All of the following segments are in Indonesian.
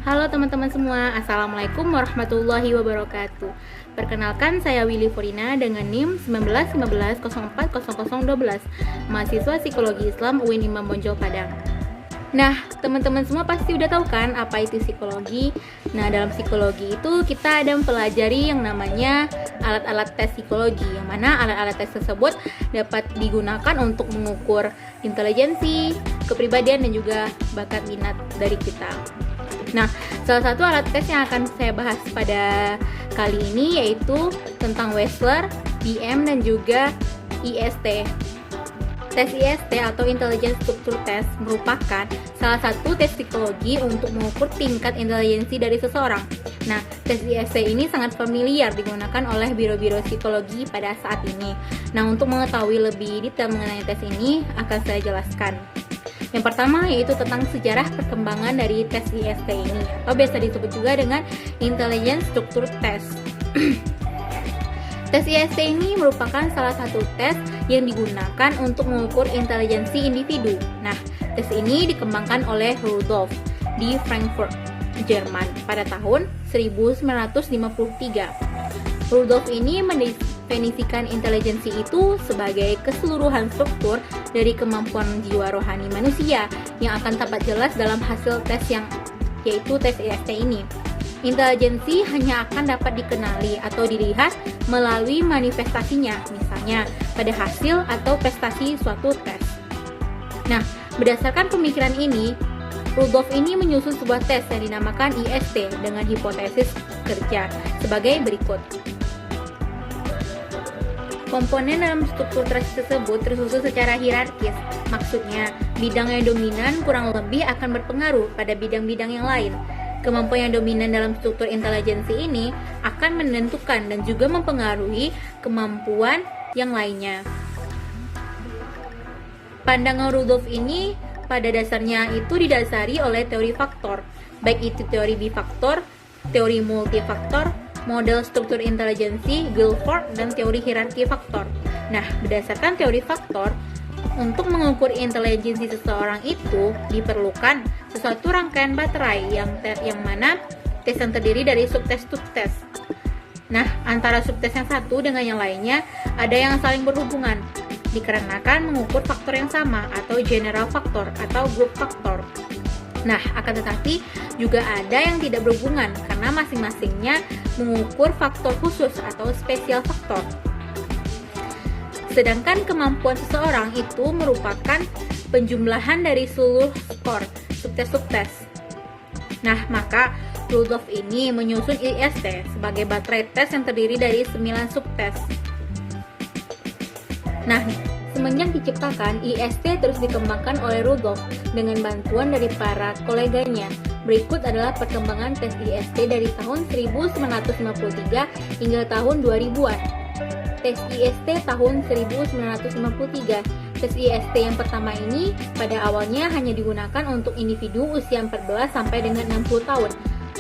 Halo teman-teman semua, Assalamualaikum warahmatullahi wabarakatuh. Perkenalkan, saya Willy Forina dengan NIM 1915040012, mahasiswa Psikologi Islam UIN Imam Bonjol Padang. Nah, teman-teman semua pasti udah tahu kan apa itu psikologi. Nah, dalam psikologi itu kita ada mempelajari yang namanya alat-alat tes psikologi, yang mana alat-alat tes tersebut dapat digunakan untuk mengukur intelijensi, kepribadian, dan juga bakat minat dari kita. Nah, salah satu alat tes yang akan saya bahas pada kali ini yaitu tentang Wechsler, BM, dan juga IST. Tes IST atau Intelligence Structure Test merupakan salah satu tes psikologi untuk mengukur tingkat intelijensi dari seseorang. Nah, tes IST ini sangat familiar digunakan oleh biro-biro psikologi pada saat ini. Nah, untuk mengetahui lebih detail mengenai tes ini akan saya jelaskan. Yang pertama yaitu tentang sejarah perkembangan dari tes IST ini, atau biasa disebut juga dengan Intelligence Structure Test. Tes IST ini merupakan salah satu tes yang digunakan untuk mengukur intelijensi individu. Nah, tes ini dikembangkan oleh Rudolf di Frankfurt, Jerman pada tahun 1953. Rudolf ini mendefinisikan intelijensi itu sebagai keseluruhan struktur dari kemampuan jiwa rohani manusia yang akan tampak jelas dalam hasil tes yaitu tes IST ini. Intelijensi hanya akan dapat dikenali atau dilihat melalui manifestasinya, misalnya pada hasil atau prestasi suatu tes. Nah, berdasarkan pemikiran ini, Rudolf ini menyusun sebuah tes yang dinamakan IST dengan hipotesis kerja sebagai berikut. Komponen dalam struktur tes tersebut tersusun secara hierarkis. Maksudnya, bidang yang dominan kurang lebih akan berpengaruh pada bidang-bidang yang lain. Kemampuan yang dominan dalam struktur intelijensi ini akan menentukan dan juga mempengaruhi kemampuan yang lainnya. Pandangan Rudolf ini pada dasarnya itu didasari oleh teori faktor, baik itu teori bifaktor, teori multifaktor, model struktur intelijensi, Guilford, dan teori hierarki faktor. Nah, berdasarkan teori faktor, untuk mengukur intelijensi seseorang itu diperlukan sesuatu rangkaian baterai yang mana tes yang terdiri dari subtes-subtes. Nah, antara subtes yang satu dengan yang lainnya ada yang saling berhubungan dikarenakan mengukur faktor yang sama atau general faktor atau group faktor. Nah, akan tetapi juga ada yang tidak berhubungan karena masing-masingnya mengukur faktor khusus atau spesial faktor. Sedangkan kemampuan seseorang itu merupakan penjumlahan dari seluruh skor subtes-subtes. Nah, maka Rudolf ini menyusun IST sebagai baterai tes yang terdiri dari 9 subtes. Nah, semenjak diciptakan, IST terus dikembangkan oleh Rudolf dengan bantuan dari para koleganya. Berikut adalah perkembangan tes IST dari tahun 1953 hingga tahun 2000-an. Tes IST tahun 1953. Tes IST yang pertama ini pada awalnya hanya digunakan untuk individu usia 14 sampai dengan 60 tahun.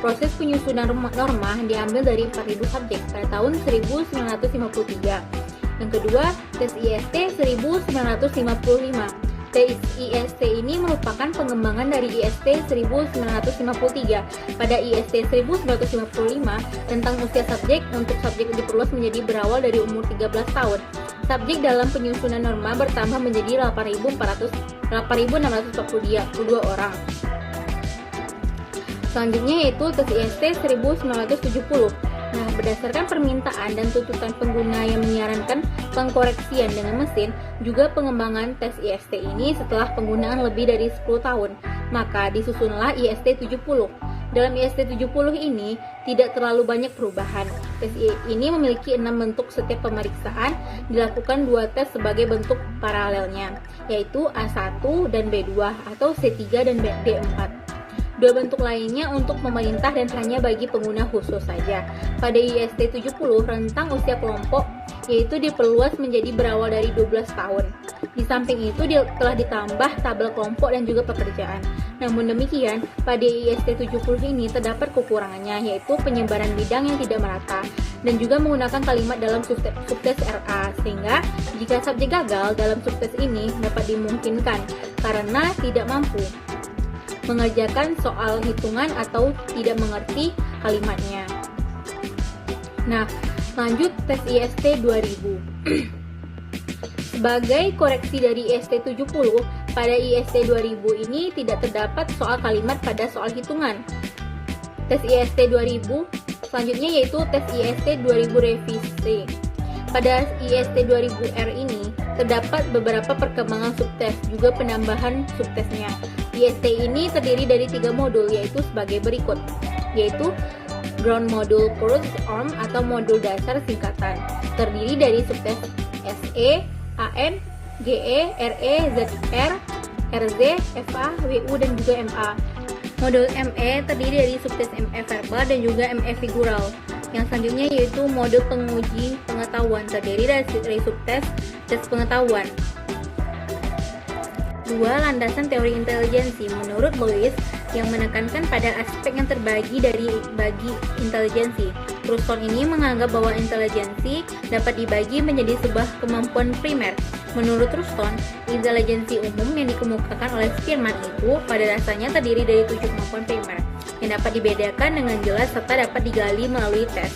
Proses penyusunan norma diambil dari 4.000 subjek pada tahun 1953. Yang kedua, tes IST 1955. Tes IST ini merupakan pengembangan dari IST 1953. Pada IST 1955, tentang usia subjek untuk subjek diperluas menjadi berawal dari umur 13 tahun. Subjek dalam penyusunan norma bertambah menjadi 8.642 orang. Selanjutnya yaitu tes IST 1970. Nah, berdasarkan permintaan dan tuntutan pengguna yang menyarankan pengkoreksian dengan mesin, juga pengembangan tes IST ini setelah penggunaan lebih dari 10 tahun, maka disusunlah IST 70. Dalam IST 70 ini tidak terlalu banyak perubahan. Tes ini memiliki 6 bentuk setiap pemeriksaan, dilakukan 2 tes sebagai bentuk paralelnya, yaitu A1 dan B2 atau C3 dan D4. 2 bentuk lainnya untuk pemerintah dan hanya bagi pengguna khusus saja. Pada IST 70, rentang usia kelompok yaitu diperluas menjadi berawal dari 12 tahun. Di samping itu telah ditambah tabel kelompok dan juga pekerjaan. Namun demikian, pada IST 70 ini terdapat kekurangannya, yaitu penyebaran bidang yang tidak merata dan juga menggunakan kalimat dalam subtes RA, sehingga jika subjek gagal dalam subtes ini dapat dimungkinkan karena tidak mampu mengerjakan soal hitungan atau tidak mengerti kalimatnya. Nah, lanjut tes IST 2000. Sebagai koreksi dari IST 70, pada IST 2000 ini tidak terdapat soal kalimat pada soal hitungan. Tes IST 2000 selanjutnya yaitu tes IST 2000 revisi. Pada IST 2000R ini terdapat beberapa perkembangan subtes, juga penambahan subtesnya. IST ini terdiri dari 3 modul, yaitu sebagai berikut, yaitu Ground Module Course ARM atau modul dasar singkatan, terdiri dari subtes SE, AM, GE, RE, ZR, RZ, FA, WU, dan juga MA. Modul ME terdiri dari subtes ME verbal dan juga ME figural. Yang selanjutnya yaitu modul penguji pengetahuan, terdiri dari subtes tes pengetahuan. 2. Landasan teori intelijensi menurut Lewis, yang menekankan pada aspek yang terbagi bagi intelijensi. Ruston ini menganggap bahwa intelijensi dapat dibagi menjadi sebuah kemampuan primer. Menurut Ruston, intelijensi umum yang dikemukakan oleh Spearman itu pada dasarnya terdiri dari 7 kemampuan primer yang dapat dibedakan dengan jelas serta dapat digali melalui tes,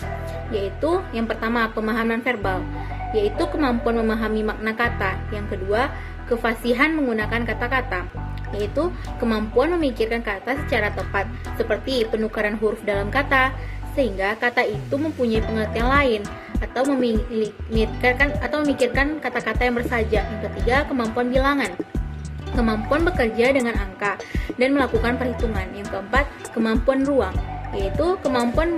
yaitu yang pertama, pemahaman verbal, yaitu kemampuan memahami makna kata. Yang kedua, kefasihan menggunakan kata-kata, yaitu kemampuan memikirkan kata secara tepat, seperti penukaran huruf dalam kata, sehingga kata itu mempunyai pengertian lain, atau memikirkan kata-kata yang bersaja. Yang ketiga, kemampuan bilangan, kemampuan bekerja dengan angka dan melakukan perhitungan. Yang keempat, kemampuan ruang, yaitu kemampuan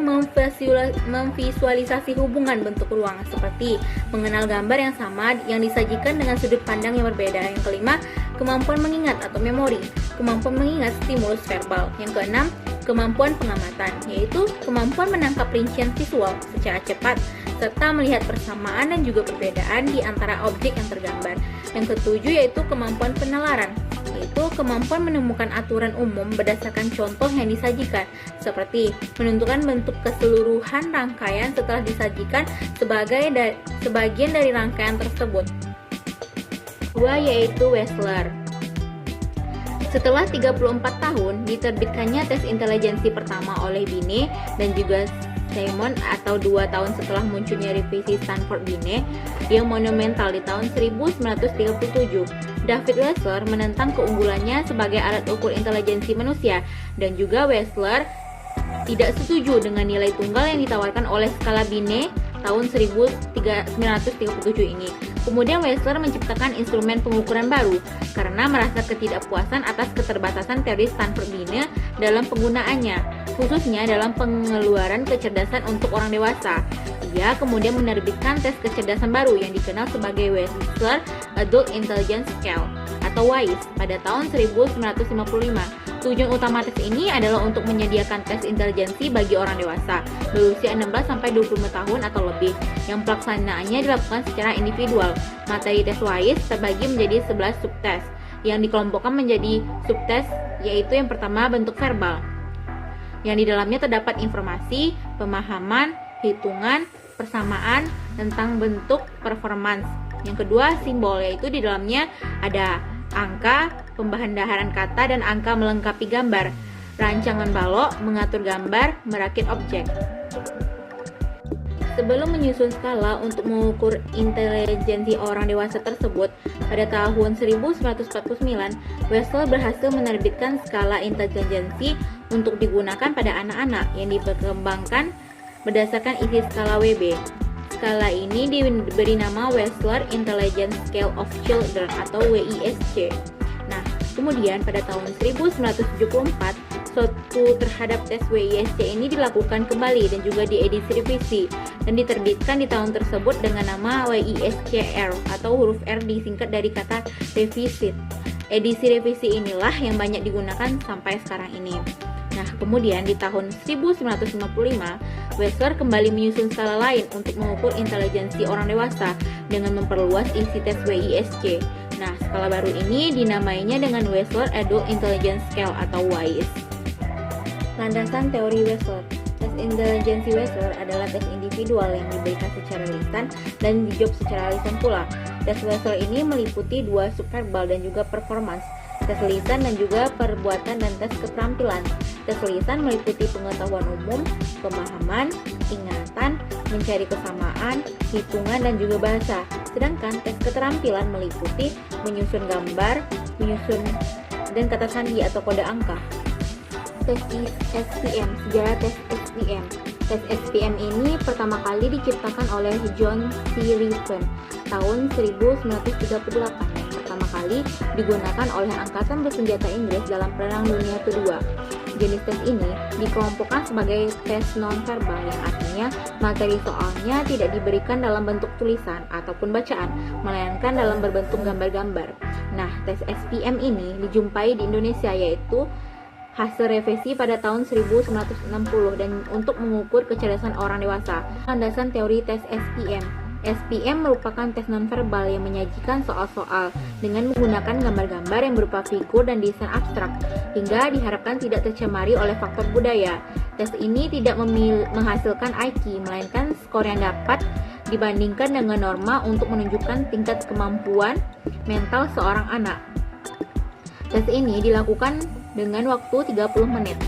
memvisualisasi hubungan bentuk ruang, seperti mengenal gambar yang sama yang disajikan dengan sudut pandang yang berbeda. Yang kelima, kemampuan mengingat atau memori, kemampuan mengingat stimulus verbal. Yang keenam, kemampuan pengamatan, yaitu kemampuan menangkap rincian visual secara cepat serta melihat persamaan dan juga perbedaan di antara objek yang tergambar. Yang ketujuh yaitu kemampuan penalaran, yaitu kemampuan menemukan aturan umum berdasarkan contoh yang disajikan, seperti menentukan bentuk keseluruhan rangkaian setelah disajikan sebagian dari rangkaian tersebut. 2. Yaitu Wechsler. Setelah 34 tahun, diterbitkannya tes intelijensi pertama oleh Binet dan juga Simon, atau 2 tahun setelah munculnya revisi Stanford-Binet yang monumental di tahun 1937. David Wechsler menentang keunggulannya sebagai alat ukur intelijensi manusia, dan juga Wechsler tidak setuju dengan nilai tunggal yang ditawarkan oleh skala Binet tahun 1937 ini. Kemudian Wechsler menciptakan instrumen pengukuran baru karena merasa ketidakpuasan atas keterbatasan teori Stanford-Binet dalam penggunaannya, khususnya dalam pengeluaran kecerdasan untuk orang dewasa. Ia kemudian menerbitkan tes kecerdasan baru yang dikenal sebagai Wechsler Adult Intelligence Scale atau WISE pada tahun 1955. Tujuan utama tes ini adalah untuk menyediakan tes intelijensi bagi orang dewasa berusia 16-25 tahun atau lebih, yang pelaksanaannya dilakukan secara individual. Materi tes WISE terbagi menjadi 11 subtes yang dikelompokkan menjadi subtes, yaitu yang pertama bentuk verbal, yang di dalamnya terdapat informasi, pemahaman, hitungan, persamaan tentang bentuk performance. Yang kedua simbol, yaitu di dalamnya ada angka, pembahandaharan kata dan angka melengkapi gambar, rancangan balok, mengatur gambar, merakit objek. Sebelum menyusun skala untuk mengukur intelijensi orang dewasa tersebut, pada tahun 1949, Wechsler berhasil menerbitkan skala intelijensi untuk digunakan pada anak-anak yang dikembangkan berdasarkan isi skala WB. Skala ini diberi nama Wechsler Intelligence Scale of Children atau WISC. Nah, kemudian pada tahun 1974, suatu terhadap tes WISC ini dilakukan kembali dan juga diedisi revisi dan diterbitkan di tahun tersebut dengan nama WISC-R atau huruf R disingkat dari kata revisit. Edisi revisi inilah yang banyak digunakan sampai sekarang ini. Nah, kemudian di tahun 1955, Wechsler kembali menyusun skala lain untuk mengukur intelijensi orang dewasa dengan memperluas isi tes WISC. Nah, skala baru ini dinamainya dengan Wechsler Adult Intelligence Scale atau WISE. Landasan teori Wechsler. Tes intelijensi Wechsler adalah tes individual yang diberikan secara lisan dan dijawab secara lisan pula. Tes Wechsler ini meliputi 2 subverbal dan juga performance. tes lisan dan juga perbuatan dan tes keterampilan. Tes lisan meliputi pengetahuan umum, pemahaman, ingatan, mencari kesamaan, hitungan dan juga bahasa. Sedangkan tes keterampilan meliputi menyusun gambar, menyusun dan kata sandi atau kode angka. Tes SPM, sejarah tes SPM. Tes SPM ini pertama kali diciptakan oleh John C. Rivers tahun 1938 yang pertama kali digunakan oleh Angkatan Bersenjata Inggris dalam Perang Dunia Kedua. Jenis tes ini dikelompokkan sebagai tes nonverbal yang artinya materi soalnya tidak diberikan dalam bentuk tulisan ataupun bacaan, melainkan dalam berbentuk gambar-gambar. Nah, tes SPM ini dijumpai di Indonesia yaitu hasil revisi pada tahun 1960 dan untuk mengukur kecerdasan orang dewasa. Landasan teori tes SPM. SPM merupakan tes nonverbal yang menyajikan soal-soal dengan menggunakan gambar-gambar yang berupa figur dan desain abstrak, hingga diharapkan tidak tercemari oleh faktor budaya. Tes ini tidak menghasilkan IQ, melainkan skor yang dapat dibandingkan dengan norma untuk menunjukkan tingkat kemampuan mental seorang anak. Tes ini dilakukan dengan waktu 30 menit.